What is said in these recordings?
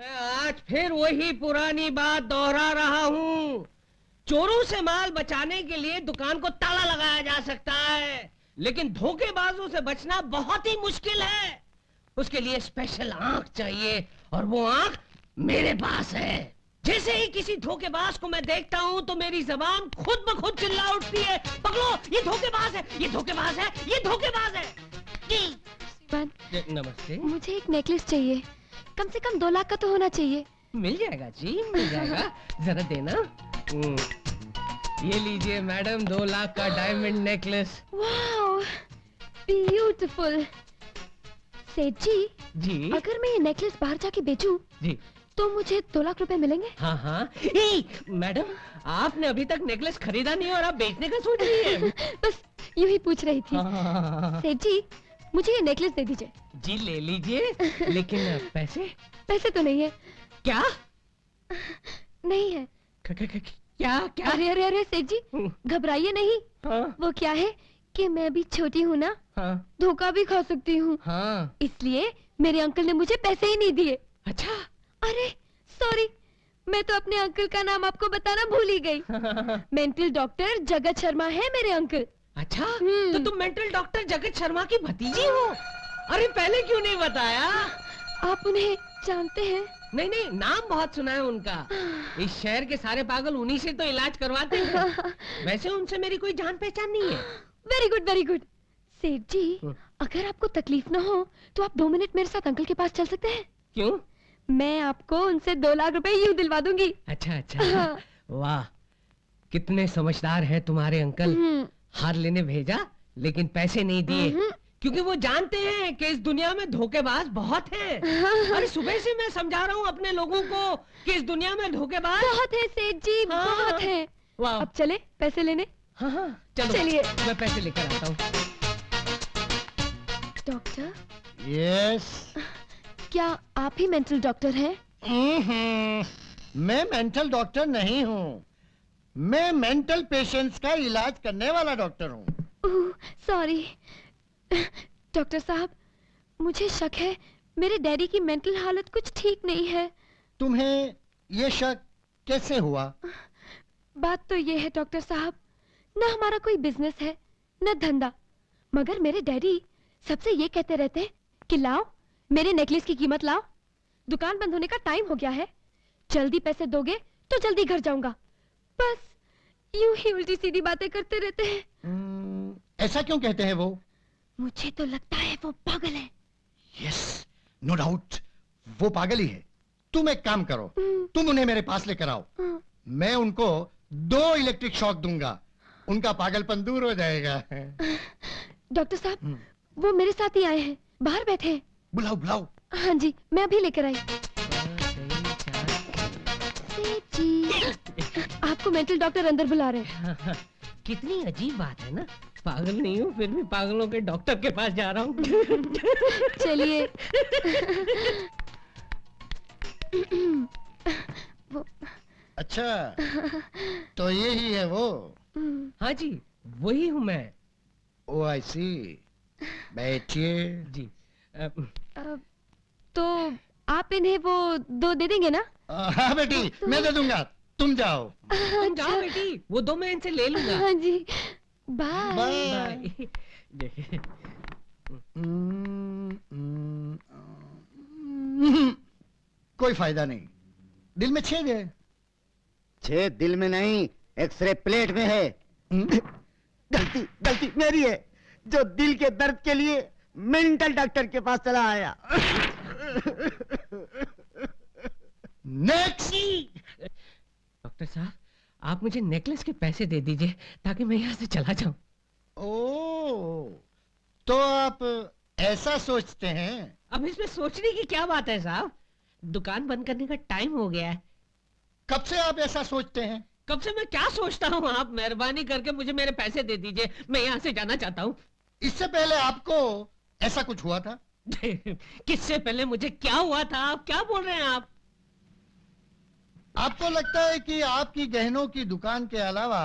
मैं आज फिर वही पुरानी बात दोहरा रहा हूँ। चोरों से माल बचाने के लिए दुकान को ताला लगाया जा सकता है, लेकिन धोखेबाजों से बचना बहुत ही मुश्किल है। उसके लिए स्पेशल आंख चाहिए, और वो आंख मेरे पास है। जैसे ही किसी धोखेबाज को मैं देखता हूँ तो मेरी जबान खुद ब खुद चिल्ला उठती है, पकड़ो, ये धोखेबाज है, ये धोखेबाज है, ये धोखेबाज है। नमस्ते। मुझे एक नेकलेस चाहिए, कम से कम 2 लाख का तो होना चाहिए। मिल जाएगा जी, मिल जाएगा। जरा देना। ये लीजिए मैडम, 2 लाख का डायमंड नेकलेस। Wow, beautiful. सेठ जी, अगर मैं ये नेकलेस बाहर जाके बेचूं, जी, तो मुझे 2 लाख रुपए मिलेंगे? हाँ हाँ। मैडम, आपने अभी तक नेकलेस खरीदा नहीं और आप बेचने का सोच रही है? बस यूं ही पूछ रही थी। सेठ जी, मुझे ये नेकलेस दे दीजिए। जी ले लीजिए, लेकिन पैसे? पैसे तो नहीं है। क्या नहीं है? क्या क्या? अरे अरे अरे सेठ जी, घबराइए नहीं। हाँ? वो क्या है कि मैं भी छोटी हूँ ना, हाँ? धोखा भी खा सकती हूँ। हाँ? इसलिए मेरे अंकल ने मुझे पैसे ही नहीं दिए। अच्छा। अरे सॉरी, मैं तो अपने अंकल का नाम आपको बताना भूल ही गई। मेंटल डॉक्टर जगत शर्मा है मेरे अंकल। अच्छा, तो तुम मेंटल डॉक्टर जगत शर्मा की भतीजी हो? अरे पहले क्यों नहीं बताया? आप उन्हें जानते हैं? नहीं नहीं, नाम बहुत सुना है उनका। इस शहर के सारे पागल उन्हीं से तो इलाज करवाते हैं। वैसे उनसे मेरी कोई जान पहचान नहीं है। Very good very good. सेठ जी, अगर आपको तकलीफ न हो तो आप 2 मिनट मेरे साथ अंकल के पास चल सकते हैं? क्यों? मैं आपको उनसे 2 लाख रुपए यूं दिलवा दूंगी। अच्छा अच्छा। वाह, कितने समझदार हैं तुम्हारे अंकल। हार लेने भेजा लेकिन पैसे नहीं दिए, क्योंकि वो जानते हैं कि इस दुनिया में धोखेबाज बहुत हैं। अरे सुबह से मैं समझा रहा हूँ अपने लोगों को कि इस दुनिया में धोखेबाज बहुत है सेठ जी, बहुत है। अब चले पैसे लेने? हाँ हाँ चलो, चलिए। मैं पैसे लेकर आता हूँ। डॉक्टर? यस। क्या आप ही मेंटल डॉक्टर हैं? मैं मेंटल डॉक्टर नहीं हूँ, मैं मेंटल पेशेंट्स का इलाज करने वाला डॉक्टर हूँ। सॉरी डॉक्टर साहब, मुझे शक है मेरे डैडी की मेंटल हालत कुछ ठीक नहीं है। तुम्हें ये शक कैसे हुआ? बात तो ये है डॉक्टर साहब, न हमारा कोई बिजनेस है न धंधा, मगर मेरे डैडी सबसे ये कहते रहते हैं कि लाओ मेरे नेकलेस की कीमत लाओ, दुकान बंद होने का टाइम हो गया है, जल्दी पैसे दोगे तो जल्दी घर जाऊंगा। बस यूं ही उल्टी सीधी बातें करते रहते हैं। ऐसा क्यों कहते हैं वो? मुझे तो लगता है वो पागल है। यस, नो डाउट, वो पागल ही है। तुम एक काम करो, तुम उन्हें मेरे पास लेकर आओ, मैं उनको 2 इलेक्ट्रिक शॉक दूंगा, उनका पागलपन दूर हो जाएगा। डॉक्टर साहब, वो मेरे साथ ही आए हैं, बाहर बैठे हैं। बुलाओ बुलाओ। हाँ जी, मैं अभी लेकर आई। जी, आपको मेंटल डॉक्टर अंदर बुला रहे हैं। कितनी अजीब बात है ना, पागल नहीं हूँ फिर भी पागलों के डॉक्टर के पास जा रहा हूँ। चलिए। अच्छा, तो ये ही है वो? हाँ जी, वही हूँ मैं। ओ आई सी। बैठिए। जी। तो आप इन्हें वो 2 दे देंगे ना? हाँ बेटी, तो... मैं दे दूंगा, तुम जाओ। तुम जाओ बेटी, वो 2 मैं इनसे ले लूंगा। हाँ जी, बाय बाय। कोई फायदा नहीं, दिल में छेद है। छेद दिल में नहीं, एक्सरे प्लेट में है। गलती मेरी है, जो दिल के दर्द के लिए मेंटल डॉक्टर के पास चला आया। नेक्स्ट। डॉक्टर साहब, आप मुझे नेकलेस के पैसे दे दीजिए ताकि मैं यहाँ से चला जाऊं। ओह, तो आप ऐसा सोचते हैं? अब इसमें सोचने की क्या बात है साहब, दुकान बंद करने का टाइम हो गया है। कब से आप ऐसा सोचते हैं? कब से मैं क्या सोचता हूँ, आप मेहरबानी करके मुझे मेरे पैसे दे दीजिए, मैं यहाँ से जाना चाहता हूँ। इससे पहले आपको ऐसा कुछ हुआ था? किससे पहले मुझे क्या हुआ था, आप क्या बोल रहे हैं आप? आपको लगता है कि आपकी गहनों की दुकान के अलावा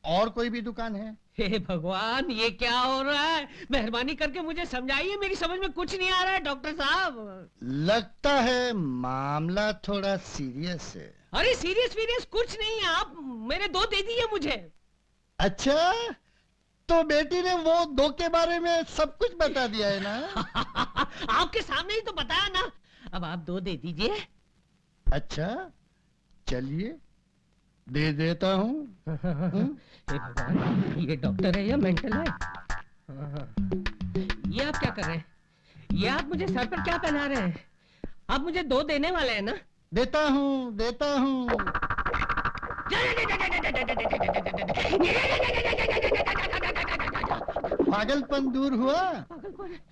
और कोई भी दुकान है? हे भगवान, ये क्या हो रहा है? मेहरबानी करके मुझे समझाइए, मेरी समझ में कुछ नहीं आ रहा है डॉक्टर साहब। लगता है मामला थोड़ा सीरियस है। अरे सीरियस वीरियस कुछ नहीं है, आप मेरे 2 दे दीजिए मुझे। अच्छा, तो बेटी ने वो 2 के बारे में सब कुछ बता दिया है ना? आपके सामने ही तो बताया ना। अब आप 2 दे दीजिए। अच्छा, चलिए दे देता हूँ। हे भगवान, ये डॉक्टर है या मेंटल है? ये आप क्या कर रहे हैं? ये आप मुझे सर पर क्या पहना रहे हैं? आप मुझे 2 देने वाले हैं ना? देता हूँ, देता हूँ। पागलपन दूर हुआ?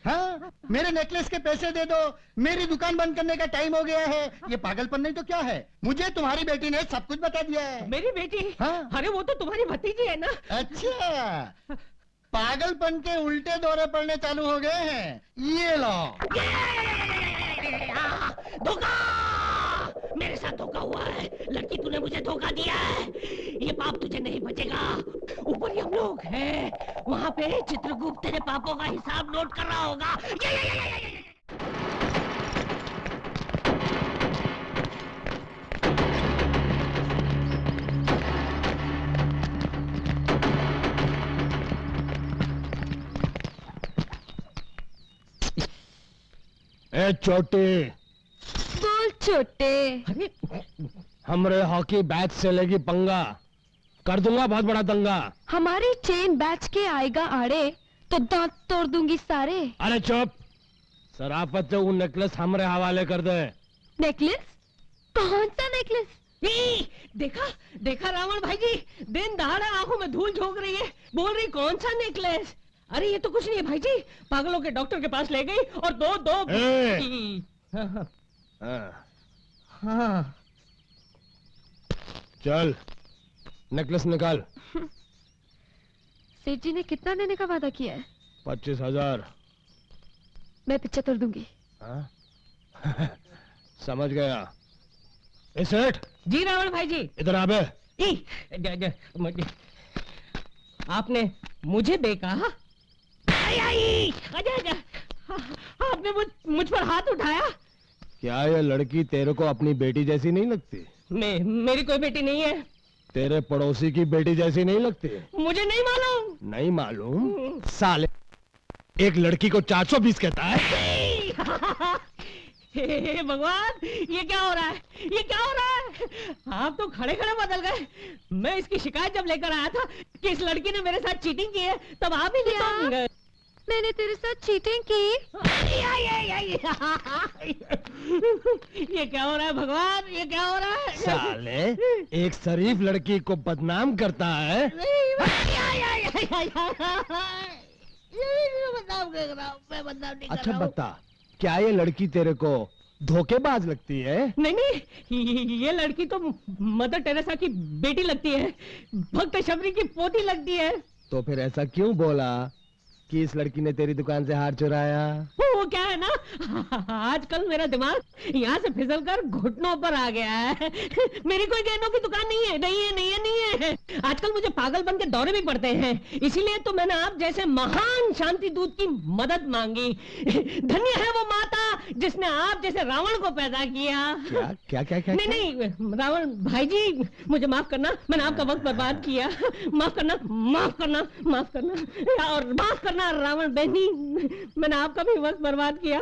हाँ, मेरे नेकलेस के पैसे दे दो, मेरी दुकान बंद करने का टाइम हो गया है। ये पागलपन नहीं तो क्या है? मुझे तुम्हारी बेटी ने सब कुछ बता दिया है। मेरी बेटी? हाँ। अरे वो तो तुम्हारी भतीजी है ना। अच्छा, पागलपन के उल्टे दौरे पड़ने चालू हो गए हैं। ये लो। धोखा! मेरे साथ धोखा हुआ है। लड़की, तूने मुझे धोखा दिया है। ये पाप तुझे नहीं बचेगा। ऊपर ही हम लोग हैं, वहाँ पे चित्रगुप्त तेरे पापों का हिसाब नोट कर रहा होगा। ए छोटे, बोल छोटे। अरे हमरे हॉकी बैच से लेगी पंगा, कर दूंगा बहुत बड़ा दंगा। हमारे चेन बैच के आएगा आड़े तो दांत तोड़ दूंगी सारे। अरे चुप, सराफत से वो नेकलेस हमरे हवाले कर दे। नेकलेस? कौन सा नेकलेस? ई, देखा देखा रावण भाई जी, दिन दहाड़ा आंखों में धूल झोंक रही है, बोल रही कौन सा नेकलेस। अरे ये तो कुछ नहीं है भाई जी, पागलों के डॉक्टर के पास ले गई और दो ए! हाँ, हाँ, हाँ। चल नेकलेस निकाल। सेठ जी ने कितना देने का वादा किया है? 25,000। मैं 75 दूंगी। हाँ? समझ गया। ए सेठ, जी रावण भाई जी। इधर आ बे। आपने मुझे देखा? आपने मुझ पर हाथ उठाया? क्या ये लड़की तेरे को अपनी बेटी जैसी नहीं लगती? मेरी कोई बेटी नहीं है। तेरे पड़ोसी की बेटी जैसी नहीं लगती? मुझे नहीं मालूम। नहीं मालूम? साले, एक लड़की को 420 कहता है। हे भगवान, ये क्या हो रहा है? ये क्या हो रहा है? आप तो खड़े खड़े बदल गए। मैं इसकी शिकायत जब लेकर आया था कि इस लड़की ने मेरे साथ चीटिंग की है, तब आप ही क्या? नहीं गए। मैंने तेरे साथ चीटिंग की? ये क्या हो रहा है भगवान? ये क्या हो रहा है? साले, एक शरीफ लड़की को बदनाम करता है। मैं बदनाम नहीं कर अच्छा रहा हूँ। बता, क्या ये लड़की तेरे को धोखेबाज लगती है? नहीं, ये लड़की तो मदर टेरेसा की बेटी लगती है, भक्त शबरी की पोती लगती है। तो फिर ऐसा क्यों बोला कि इस लड़की ने तेरी दुकान से हार चुराया? वो क्या है ना, आजकल मेरा दिमाग यहाँ से फिसल कर घुटनों पर आ गया है। मेरी कोई गहनों की दुकान नहीं है, नहीं है। आजकल मुझे पागलपन के दौरे भी पड़ते हैं, इसीलिए तो मैंने आप जैसे महान शांति दूत की मदद मांगी। धन्य है वो माता जिसने आप जैसे रावण को पैदा किया। क्या? नहीं, रावण भाई जी, मुझे माफ करना, मैंने आपका वक्त बर्बाद किया। माफ करना और माफ करना रावण बहनी, मैंने आपका भी वक्त बर्बाद किया।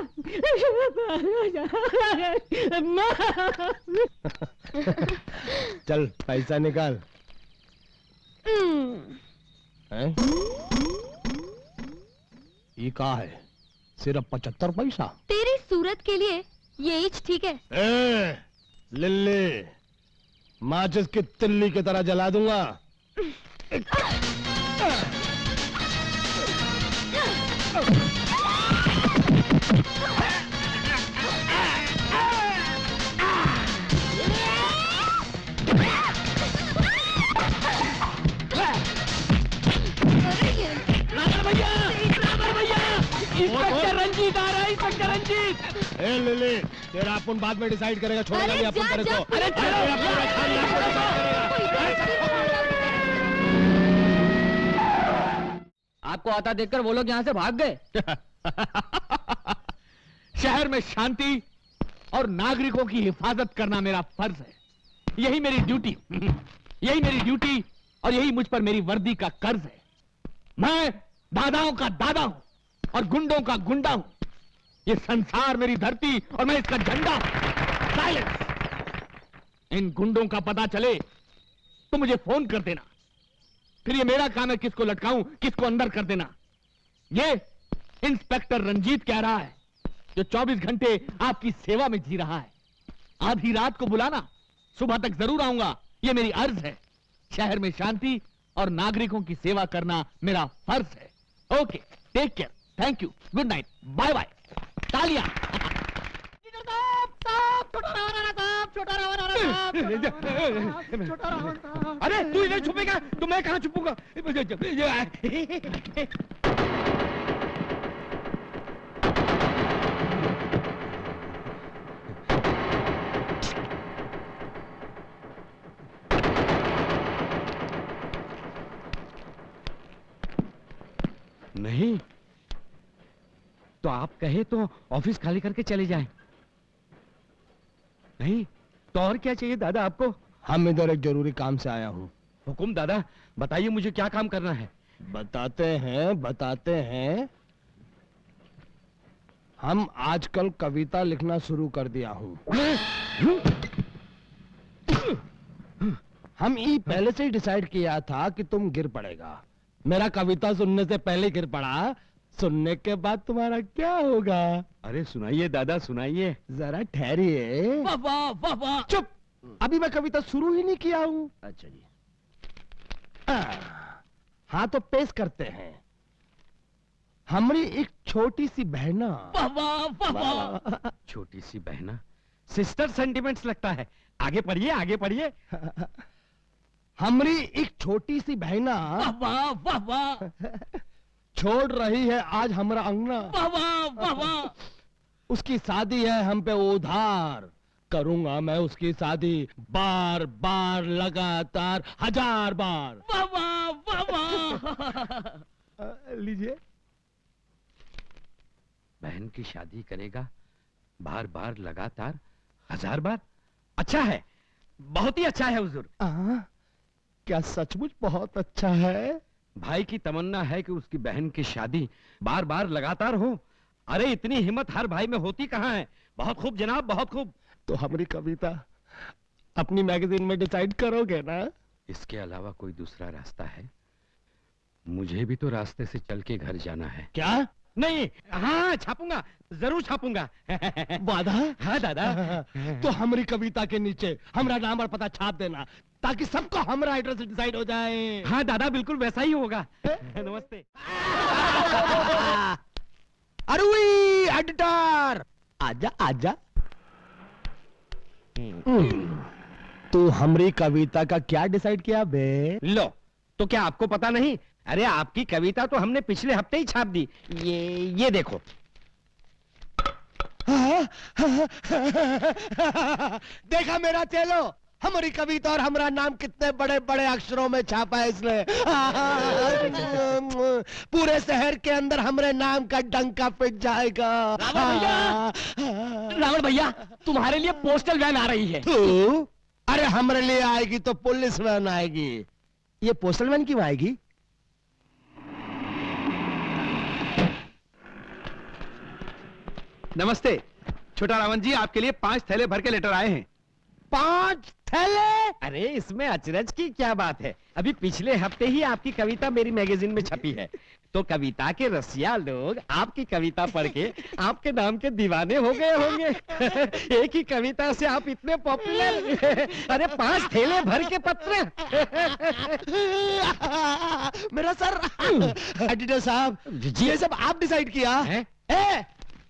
चल पैसा निकाल। हैं? ये का है? सिर्फ 75 पैसा? तेरी सूरत के लिए ये ईच ठीक है। ए, लिल्ली, माचिस की तिल्ली की तरह जला दूंगा। इंस्पेक्टर रंजीत आ रहा है, इंस्पेक्टर रंजीत। ए लिली, तेरा अपन बाद में डिसाइड करेगा, छोड़ेगा नहीं अपन तेरे को। अरे चलो, तेरा पूरा खानदान को decide करेगा। आपको आता देखकर वो लोग यहाँ से भाग गए। शहर में शांति और नागरिकों की हिफाजत करना मेरा फर्ज है। यही मेरी ड्यूटी, यही मेरी ड्यूटी और यही मुझ पर मेरी वर्दी का कर्ज है। मैं दादाओं का दादा हूं और गुंडों का गुंडा हूं। ये संसार मेरी धरती और मैं इसका झंडा। साइलेंस! इन गुंडों का पता चले तो मुझे फोन कर देना, फिर ये मेरा काम है किसको लटकाऊं, किसको अंदर कर देना। ये इंस्पेक्टर रंजीत कह रहा है, जो 24 घंटे आपकी सेवा में जी रहा है। आधी रात को बुलाना, सुबह तक जरूर आऊंगा, ये मेरी अर्ज है। शहर में शांति और नागरिकों की सेवा करना मेरा फर्ज है। Okay, take care, thank you, good night, bye bye. तालियां। अरे तू इधर छुपेगा तो मैं कहां छुपूंगा? नहीं तो आप कहे तो ऑफिस खाली करके चले जाएं। नहीं तो और क्या चाहिए दादा आपको? हम इधर एक जरूरी काम से आया हूँ। हुकुम दादा, बताइए मुझे क्या काम करना है। बताते हैं। हम आजकल कविता लिखना शुरू कर दिया हूँ। हम ये पहले से ही डिसाइड किया था कि तुम गिर पड़ेगा। मेरा कविता सुनने से पहले गिर पड़ा, सुनने के बाद तुम्हारा क्या होगा? अरे सुनाइए दादा, सुनाइए। जरा ठहरिए। वाह वाह वाह वाह। चुप, अभी मैं कविता शुरू ही नहीं किया हूँ। अच्छा जी। हाँ तो पेश करते हैं। हमारी एक छोटी सी बहना। वाह वाह वाह वाह। छोटी सी बहना, सिस्टर सेंटिमेंट्स लगता है। आगे पढ़िए, आगे पढ़िए। हमारी एक छोटी सी बहना वाह वाह वाह। छोड़ रही है आज हमारा अंगना। वाह वाह वाह वाह। उसकी शादी है हम पे उधार। करूंगा मैं उसकी शादी बार बार, लगातार 1000 बार। वाह वाह वाह वाह। लीजिए। बहन की शादी करेगा बार बार, लगातार 1000 बार। अच्छा है, बहुत ही अच्छा है हुजूर। क्या सचमुच बहुत अच्छा है? भाई की तमन्ना है कि उसकी बहन की शादी बार बार लगातार हो। अरे इतनी हिम्मत हर भाई में होती कहाँ है। बहुत खूब जनाब, बहुत खूब। तो हमारी कविता अपनी मैगजीन में डिसाइड करोगे ना? इसके अलावा कोई दूसरा रास्ता है? मुझे भी तो रास्ते से चल के घर जाना है। क्या? नहीं, हाँ छापूंगा, जरूर छापूंगा। वादा? हाँ दादा। तो हमारी कविता के नीचे हमारा नाम और पता छाप देना, ताकि सबको हमारा एड्रेस डिसाइड हो जाए। हाँ दादा, बिल्कुल वैसा ही होगा। नमस्ते। अरे एडिटर, आजा आजा। तू हमारी कविता का क्या डिसाइड किया बे? लो, तो क्या आपको पता नहीं? अरे आपकी कविता तो हमने पिछले हफ्ते ही छाप दी। ये देखो। देखा मेरा चेलो, हमारी कविता और हमारा नाम कितने बड़े बड़े अक्षरों में छापा है इसने। पूरे शहर के अंदर हमारे नाम का डंका पिट जाएगा। रावण भैया, तुम्हारे लिए पोस्टल वैन आ रही है। तू? अरे हमारे लिए आएगी तो पुलिस वैन आएगी। ये पोस्टल वैन क्यों आएगी? नमस्ते छोटा रावण जी, आपके लिए 5 थैले भर के लेटर आए हैं। 5 थैले? अरे इसमें अचरज की क्या बात है? अभी पिछले हफ्ते ही आपकी कविता मेरी मैगजीन में छपी है, तो कविता के रसिया लोग आपकी कविता पढ़ के आपके नाम के दीवाने हो गए होंगे। एक ही कविता से आप इतने पॉपुलर। अरे 5 थैले भर के पत्र। मेरा सर। एडिटर साहब, ये सब आप डिसाइड किया? ए,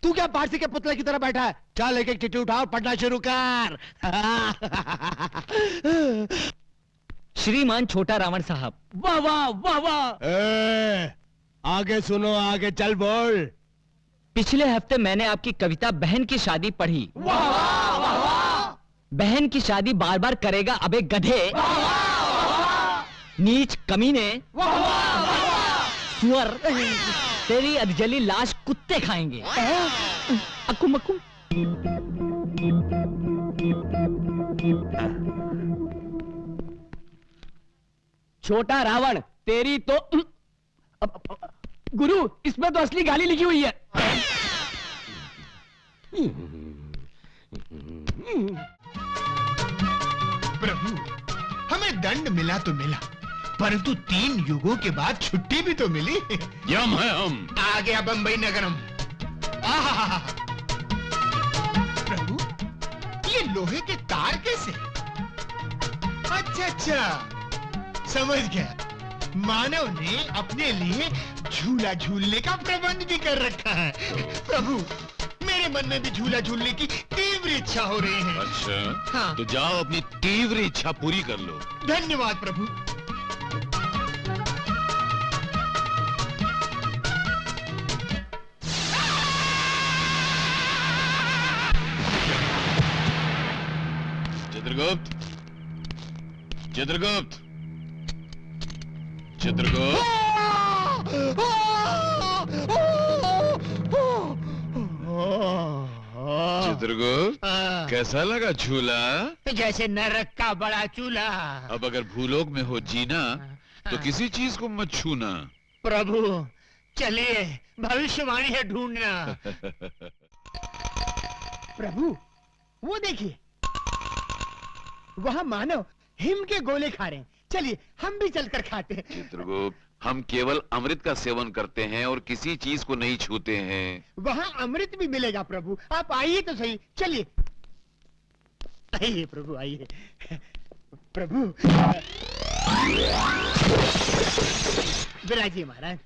तू क्या पारसी के पुतले की तरह बैठा है? चल एक एक चिट्ठी उठा और पढ़ना शुरू कर। श्रीमान छोटा रावण साहब। वाह वाह वाह वाह। आगे सुनो, आगे चल बोल। पिछले हफ्ते मैंने आपकी कविता बहन की शादी पढ़ी। वाह वाह वाह वाह। बहन की शादी बार बार करेगा अबे गधे। नीच कमीने। सुअर, तेरी अधजली लाश कुत्ते खाएंगे। अक्कुम अक्कुम। छोटा रावण, तेरी तो गुरु, इसमें तो असली गाली लिखी हुई है। प्रभु, हमें दंड मिला तो मिला, परंतु 3 युगों के बाद छुट्टी भी तो मिली। यम है हम। आ गया बंबई नगरम। आहा, प्रभु, ये लोहे के तार कैसे? अच्छा, समझ गया। मानव ने अपने लिए झूला झूलने का प्रबंध भी कर रखा है। प्रभु, मेरे मन में भी झूला झूलने की तीव्र इच्छा हो रही है। अच्छा, हाँ। तो जाओ अपनी तीव्र इच्छा पूरी कर लो। धन्यवाद प्रभु। चित्रगुप्त, चित्रगुप्त, चित्रगुप्त। चित्रगुप्त, कैसा लगा झूला? जैसे नरक का बड़ा चूल्हा। अब अगर भूलोक में हो जीना तो किसी चीज को मत छूना। प्रभु, चलिए, भविष्यवाणी है ढूंढना। प्रभु, वो देखिए, वहाँ मानव हिम के गोले खा रहे हैं। चलिए, हम भी चलकर खाते हैं। चित्रगुप्त, हम केवल अमृत का सेवन करते हैं और किसी चीज को नहीं छूते हैं। वहाँ अमृत भी मिलेगा प्रभु, आप आइए तो सही। चलिए, आइए प्रभु, आइए। प्रभु, विराजिए महाराज।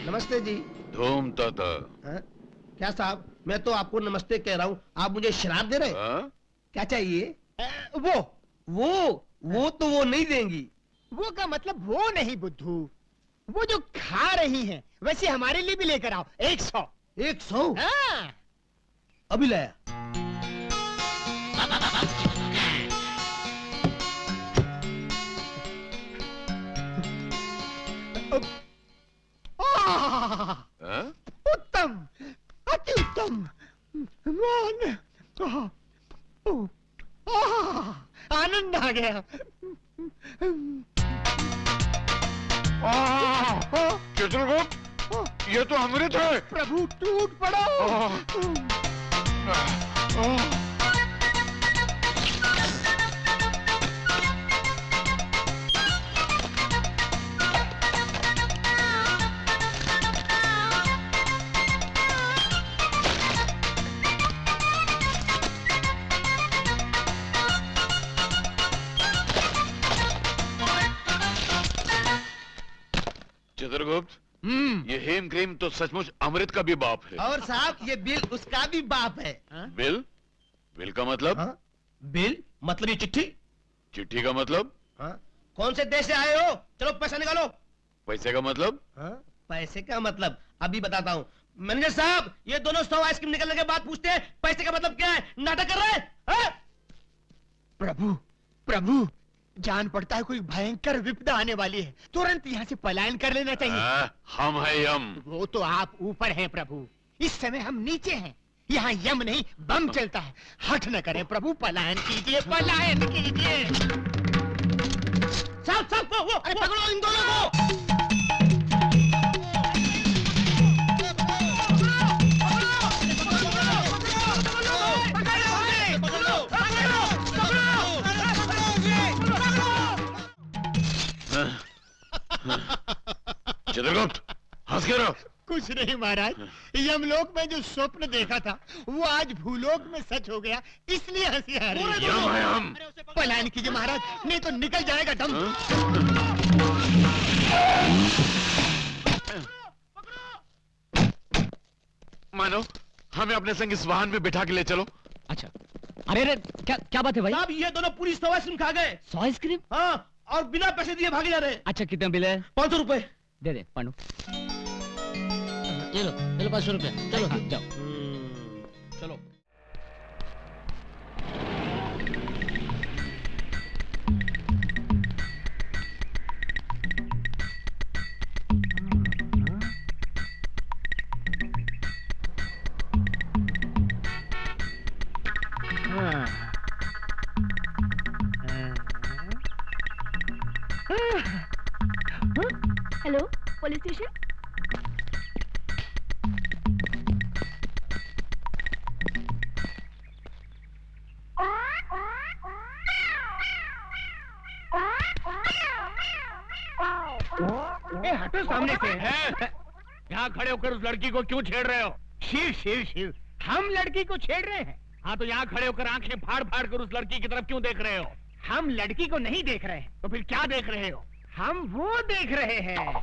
नमस्ते जी। धूम ताता। हाँ? क्या साहब, मैं तो आपको नमस्ते कह रहा हूँ, आप मुझे शराब दे रहे हैं? हाँ? क्या चाहिए? वो तो वो नहीं देंगी। वो का मतलब वो नहीं बुद्धू, वो जो खा रही हैं, वैसे हमारे लिए भी लेकर आओ। 100। 100? हाँ। अभी लाया। हाँ? उत्तम, अति उत्तम। मान, आनंद आ गया। चित्रगुप्त, ये तो अमृत है। प्रभु, टूट पड़ो। चित्रगुप्त, ये हेम क्रीम तो सचमुच अमृत का भी बाप है। और साहब, ये बिल उसका भी बाप है। बिल? बिल का मतलब? हाँ? बिल मतलब ये चिट्ठी। चिट्ठी का मतलब? हाँ? कौन से देश से आए हो? चलो पैसा निकालो। पैसे का मतलब? हाँ? पैसे का मतलब अभी बताता हूँ। मैनेजर साहब, ये दोनों 100 आइसक्रीम निकलने के बाद पूछते हैं पैसे का मतलब क्या है। नाटक कर रहे हैं? हाँ? प्रभु, प्रभु, जान पड़ता है कोई भयंकर विपदा आने वाली है, तुरंत यहाँ से पलायन कर लेना चाहिए। हम है यम। वो तो आप ऊपर हैं प्रभु, इस समय हम नीचे हैं। यहाँ यम नहीं, बम चलता है। हठ न करें प्रभु, पलायन कीजिए, पलायन कीजिए। साहब, वो अरे पकड़ो इन दोनों को। चित्रगुप्त, हंस के रहो। कुछ नहीं महाराज, यमलोक में जो स्वप्न देखा था वो आज भूलोक में सच हो गया, इसलिए हंसी आ रही है। यम है हम। पलायन कीजिए महाराज, नहीं तो निकल जाएगा दम। मानो, हमें अपने संग इस वाहन में बिठा के ले चलो। अच्छा, अरे क्या बात है भाई? साहब, ये दोनों पूरी 100 आइसक्रीम खा गए। 100 आइसक्रीम? हाँ, और बिना पैसे दिए भागे जा रहे हैं। अच्छा, कितना बिल है? 500 रुपए। दे पांडु। ये लो 500 रुपए। चलो जाओ। चलो। Hello, police station. हटो सामने से। यहाँ खड़े होकर उस लड़की को क्यों छेड़ रहे हो? शिव शिव शिव, हम लड़की को छेड़ रहे हैं। हाँ तो यहाँ खड़े होकर आंखें फाड़ फाड़ कर उस लड़की की तरफ क्यों देख रहे हो? हम लड़की को नहीं देख रहे हैं। तो फिर क्या देख रहे हो? हम वो देख रहे हैं।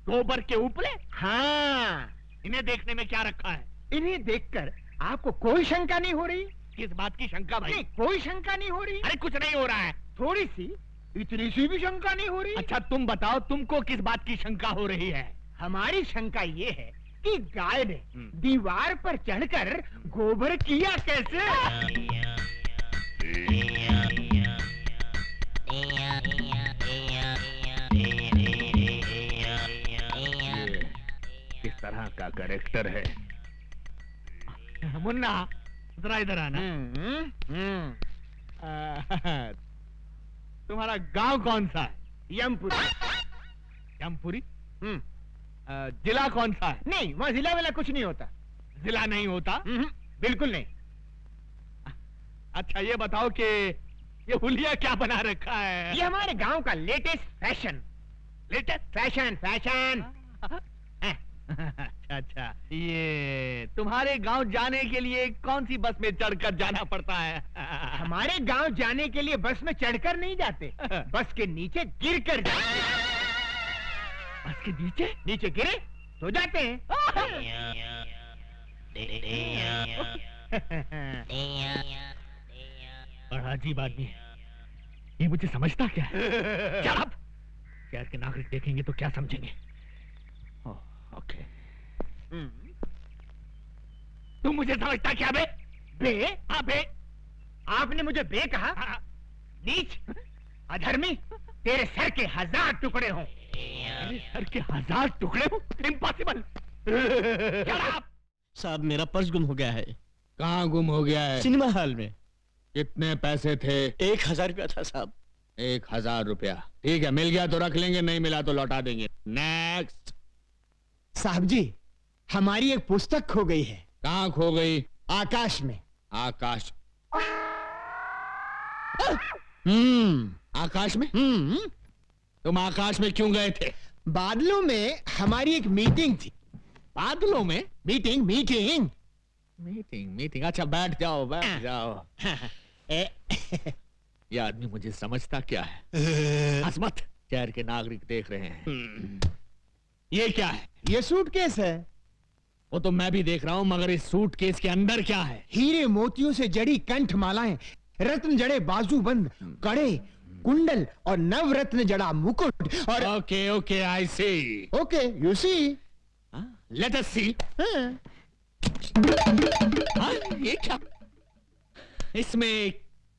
गोबर के उपले? हाँ, इन्हें देखने में क्या रखा है? इन्हें देखकर आपको कोई शंका नहीं हो रही? किस बात की शंका भाई? नहीं, कोई शंका नहीं हो रही। अरे कुछ नहीं हो रहा है। थोड़ी सी, इतनी सी भी शंका नहीं हो रही। अच्छा तुम बताओ, तुमको किस बात की शंका हो रही है? हमारी शंका ये है कि गाय ने दीवार पर चढ़कर गोबर किया कैसे? किस तरह का कैरेक्टर है? मुन्ना जरा इधर आना। तुम्हारा गांव कौन सा है? यमपुरी। यमपुरी? जिला कौन सा है? नहीं, वहाँ जिला वाला कुछ नहीं होता। जिला नहीं होता? बिल्कुल नहीं। अच्छा ये बताओ कि ये हुलिया क्या बना रखा है? ये हमारे गांव का latest fashion. Latest fashion fashion. अच्छा ये तुम्हारे गांव जाने के लिए कौन सी बस में चढ़कर जाना पड़ता है? हमारे गांव जाने के लिए बस में चढ़कर नहीं जाते, बस के नीचे गिर कर जाते। बस के नीचे? नीचे गिरे तो जाते हैं। बड़ा अजीब आदमी है ये, मुझे समझता क्या है? Shut up! शहर के नागरिक देखेंगे तो क्या समझेंगे? ओके। तुम मुझे समझता क्या बे? बे? हाँ बे। आपने मुझे बे कहा? नीच, अधर्मी, तेरे सर के 1000 टुकड़े हों। मेरे सर के 1000 टुकड़े हों? इम्पॉसिबल। साहब मेरा पर्स गुम हो गया है। कहाँ गुम हो गया है? सिनेमा हॉल में। कितने पैसे थे? 1000 रुपया था साहब। 1000 रुपया? ठीक है, मिल गया तो रख लेंगे, नहीं मिला तो लौटा देंगे। नेक्स्ट। साहब जी, हमारी एक पुस्तक खो गई है। कहाँ खो गई? आकाश में। आकाश? आकाश में? तुम आकाश में क्यों गए थे? बादलों में हमारी एक मीटिंग थी। बादलों में? Meeting meeting meeting. अच्छा बैठ जाओ बैठ जाओ। ये आदमी मुझे समझता क्या है? हंस शहर के नागरिक देख रहे हैं। ये क्या है? ये सूटकेस है। वो तो मैं भी देख रहा हूँ, मगर इस सूटकेस के अंदर क्या है? हीरे मोतियों से जड़ी कंठ मालाएं, रत्न जड़े बाजूबंद, कड़े, कुंडल और नवरत्न जड़ा मुकुट और okay okay I see. Okay you see. Let us see. ये क्या? इसमें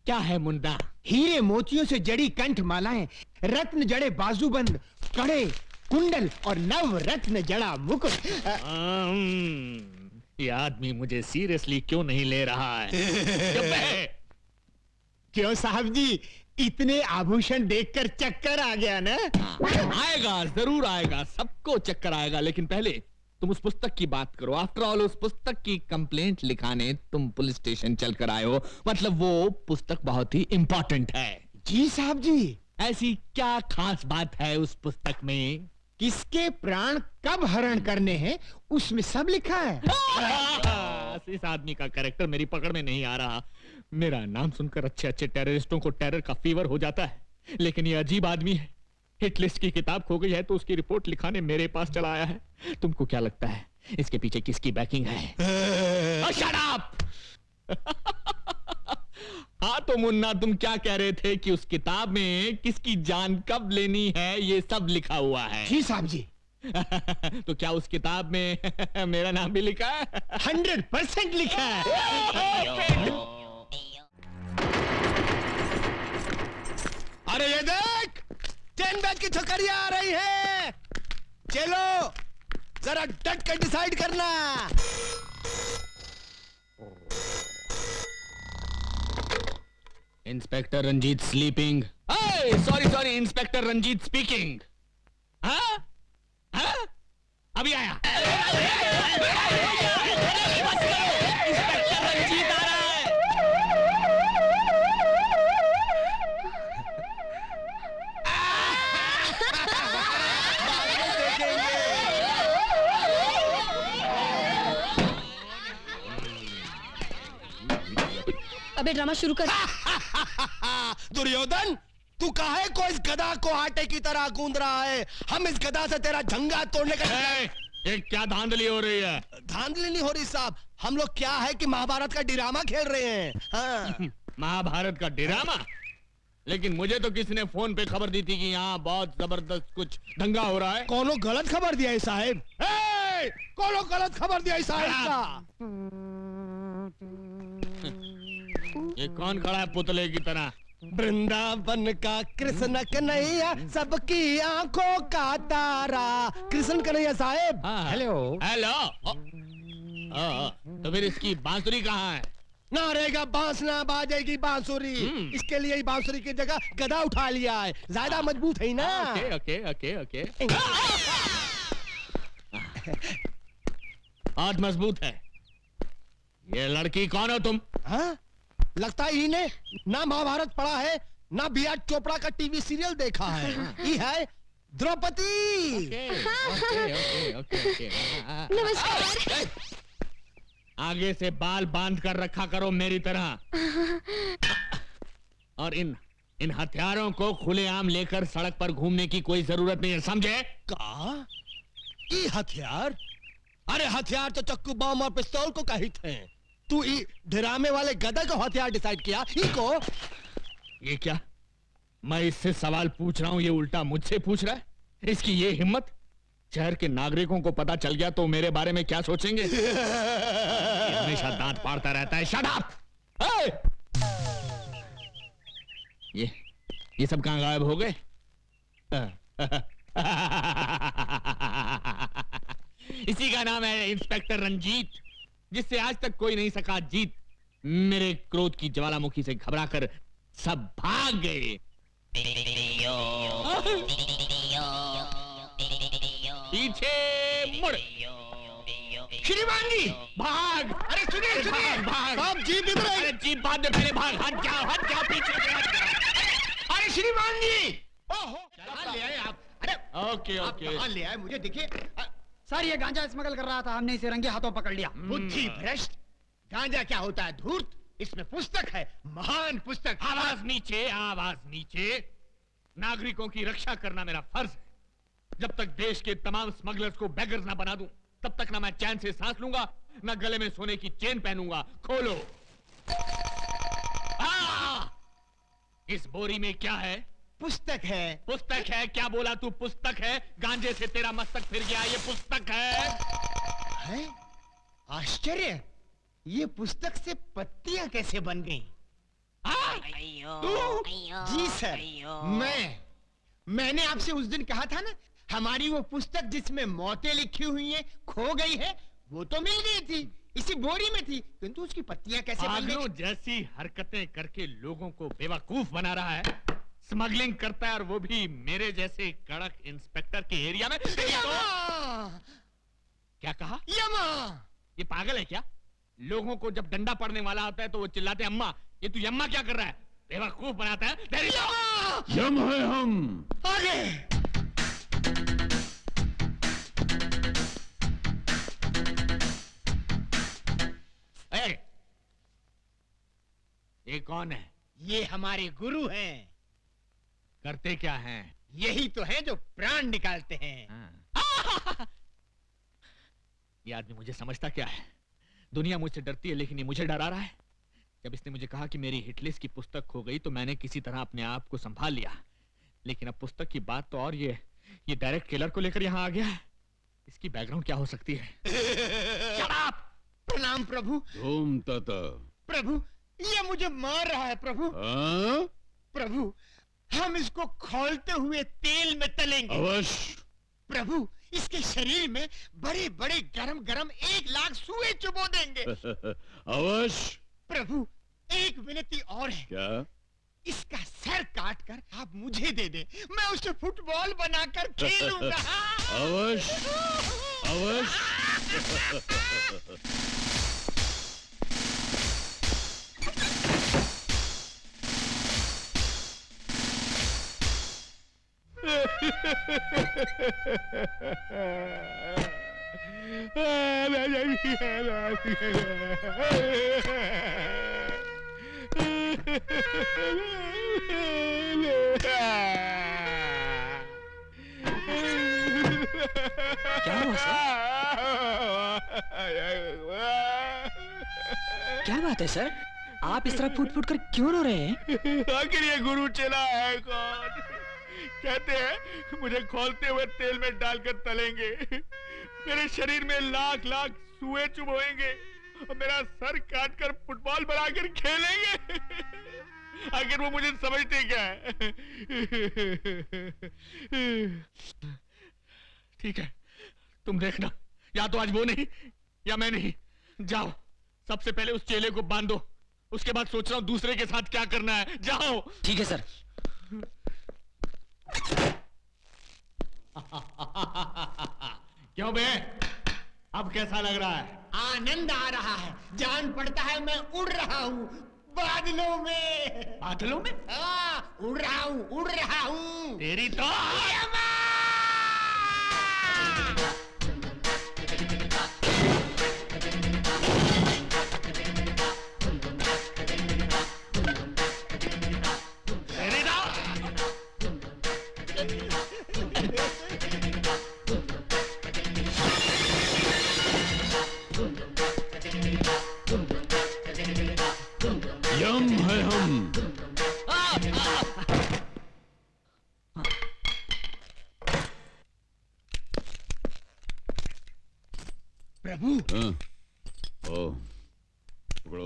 क्या है मुन्ना? हीरे मोतियों से जड़ी कंठ मालाएं, रत्न जड़े बाजूबंद, कड़े, कुंडल और नव रत्न जड़ा मुकुट। ये आदमी मुझे सीरियसली क्यों नहीं ले रहा है? क्यों साहब जी, इतने आभूषण देखकर चक्कर आ गया ना? आएगा, जरूर आएगा, सबको चक्कर आएगा, लेकिन पहले तुम उस पुस्तक की बात करो। आफ्टर ऑल उस पुस्तक की कंप्लेंट लिखाने तुम पुलिस स्टेशन चलकर आए हो, मतलब वो पुस्तक बहुत ही इंपॉर्टेंट है। जी साहब जी। ऐसी क्या खास बात है उस पुस्तक में? किसके प्राण कब हरण करने हैं उसमें सब लिखा है। इस आदमी का कैरेक्टर मेरी पकड़ में नहीं आ रहा। मेरा नाम सुनकर अच्छे अच्छे टेररिस्टों को टेरर का फीवर हो जाता है, लेकिन ये अजीब आदमी है। हिट लिस्ट की किताब खो गई है तो उसकी रिपोर्ट लिखाने मेरे पास चला आया है। तुमको क्या लगता है इसके पीछे किसकी बैकिंग है? Shut up! हाँ तो मुन्ना, तुम क्या कह रहे थे कि उस किताब में किसकी जान कब लेनी है ये सब लिखा हुआ है? जी साहब जी। तो क्या उस किताब में मेरा नाम भी लिखा है? 100% लिखा है। अरे ये देख, 10 बैच की छोकरियां आ रही है। चलो जरा डट कर डिसाइड करना। Inspector Ranjit sleeping. Sorry sorry, inspector Ranjit speaking. हाँ हाँ, अभी आया। इंस्पेक्टर रंजीत आ रहा है। अबे ड्रामा शुरू कर। दुर्योधन, तू काहे को इस गधा को आटे की तरह गूंद रहा है? हम इस गधा से तेरा झंगा तोड़ने का ये क्या धांधली हो रही है? धांधली नहीं हो रही साहब, हम लोग क्या है कि महाभारत का ड्रामा खेल रहे हैं। हाँ। महाभारत का ड्रामा? लेकिन मुझे तो किसी ने फोन पे खबर दी थी कि यहाँ बहुत जबरदस्त कुछ दंगा हो रहा है। कोनो गलत खबर दिया है साहब। कोनो गलत खबर दिया है साहब। ये कौन खड़ा है पुतले की तरह? वृंदावन का कृष्ण कन्हैया, सबकी आंखों का तारा। कृष्ण कन्हैया साहब। Hello hello. तो फिर इसकी बांसुरी कहाँ है? ना रहेगा बांस ना बाजेगी बांसुरी। इसके लिए ही बांसुरी की जगह गधा उठा लिया है, ज्यादा मजबूत है ना। Okay okay okay okay. बहुत मजबूत है। ये लड़की कौन हो तुम? हाँ? लगता है इन्हें ना महाभारत पढ़ा है, ना बी.आर. चोपड़ा का टीवी सीरियल देखा है। ये है द्रौपदी। नमस्कार। आगे से बाल बांध कर रखा करो मेरी तरह। और इन हथियारों को खुलेआम लेकर सड़क पर घूमने की कोई जरूरत नहीं है, समझे? का? ये हथियार? अरे हथियार तो चक्कू, बम और पिस्तौल को कही थे। तू ड्रामे वाले गधा को हथियार डिसाइड किया? इको? ये क्या? मैं इससे सवाल पूछ रहा हूं, ये उल्टा मुझसे पूछ रहा है। इसकी ये हिम्मत! शहर के नागरिकों को पता चल गया तो मेरे बारे में क्या सोचेंगे? हमेशा दांत फाड़ता रहता है। Shut up! ये सब कहां गायब हो गए? इसी का नाम है इंस्पेक्टर रंजीत, जिससे आज तक कोई नहीं सका जीत। मेरे क्रोध की ज्वालामुखी से घबराकर सब भाग गए। पीछे मुड़। श्रीमान जी भाग! अरे सुनिए सुनिए, भाग! आप जीप इधर अरे जीप बाद में, पहले भाग। हट जाओ पीछे से हट जाओ। अरे श्रीमान जी, ओहो कहाँ ले आए आप? अरे ओके आप ओके। कहाँ ले आए मुझे दिखे? सर ये गांजा स्मगल कर रहा था, हमने इसे रंगे हाथों पकड़ लिया। बुद्धि भ्रष्ट। गांजा क्या होता है? धूर्त। इसमें पुस्तक है, महान पुस्तक। आवाज नीचे, आवाज नीचे। नागरिकों की रक्षा करना मेरा फर्ज है। जब तक देश के तमाम स्मगलर्स को बेगर्स ना बना दूं, तब तक ना मैं चैन से सांस लूंगा, ना गले में सोने की चेन पहनूंगा। खोलो। इस बोरी में क्या है? पुस्तक है। पुस्तक है? क्या बोला तू? पुस्तक है? गांजे से तेरा मस्तक फिर गया। ये पुस्तक है। आश्चर्य, ये पुस्तक से पत्तियां कैसे बन गई? जी सर, मैंने आपसे उस दिन कहा था ना, हमारी वो पुस्तक जिसमें मौतें लिखी हुई हैं खो गई है। वो तो मिल गई थी, इसी बोरी में थी, किंतु उसकी पत्तियां कैसे बन गई? जैसी हरकतें करके लोगों को बेवकूफ बना रहा है। स्मगलिंग करता है, और वो भी मेरे जैसे कड़क इंस्पेक्टर के एरिया में। क्या कहा? यमा! ये पागल है क्या? लोगों को जब डंडा पड़ने वाला होता है तो वो चिल्लाते हैं अम्मा। ये तू यम्मा क्या कर रहा है? बेवकूफ बनाता है। यम है हम। आगे! ये कौन है? ये हमारे गुरु हैं। करते क्या हैं? यही तो है जो प्राण निकालते हैं। ये आदमी मुझे समझता क्या है? दुनिया मुझसे डरती है, लेकिन ये मुझे डरा रहा है। जब इसने मुझे कहा कि मेरी हिटलिस्ट की पुस्तक खो गई तो मैंने किसी तरह अपने आप को संभाल लिया, लेकिन अब पुस्तक की बात तो और ये डायरेक्ट किलर को लेकर यहाँ आ गया है। इसकी बैकग्राउंड क्या हो सकती है? प्रणाम प्रभु। धूम तता। प्रभु, ये मुझे मार रहा है प्रभु। प्रभु, हम इसको खौलते हुए तेल में तलेंगे। अवश्य। प्रभु, इसके शरीर में बड़े बड़े गरम गरम 1 लाख सुए चुबो देंगे। अवश्य। प्रभु, एक विनती और है। क्या? इसका सर काट कर आप मुझे दे दे, मैं उसे फुटबॉल बनाकर खेलूंगा। अवश्य अवश्य। क्या हुआ सर? क्या बात है सर? आप इस तरह फूट फूट कर क्यों रो रहे हैं? आखिर ये गुरु चला है कौन? कहते हैं मुझे खौलते हुए तेल में डालकर तलेंगे, मेरे शरीर में लाख लाख सुए चुभोएंगे और मेरा सर काट कर फुटबॉल बनाकर खेलेंगे। आखिर वो मुझे समझते क्या है? ठीक है, तुम देखना, या तो आज वो नहीं या मैं नहीं। जाओ, सबसे पहले उस चेले को बांधो, उसके बाद सोच रहा हूं दूसरे के साथ क्या करना है। जाओ। ठीक है सर। क्यों बे, अब कैसा लग रहा है? आनंद आ रहा है, जान पड़ता है मैं उड़ रहा हूँ बादलों में। बादलों में? हाँ, उड़ रहा हूँ। तेरी तो यम है हम। प्रभु। हाँ। ओ, पकड़ो।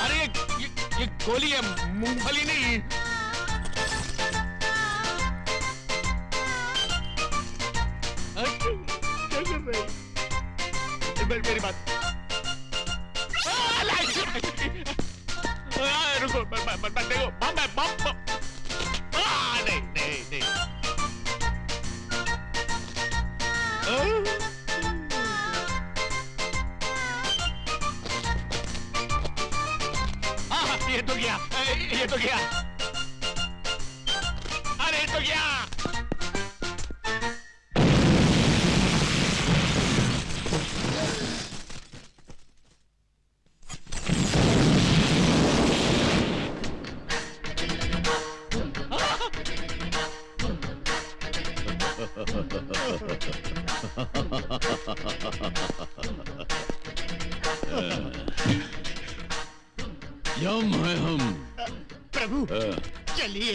अरे ये गोली है, मूंगफली नहीं। क्या कर रहे हैं? मेरी बात रुको, देखो बम है, बम। नहीं। ये तो गया। अरे ये तो गया। यम है हम। प्रभु चलिए।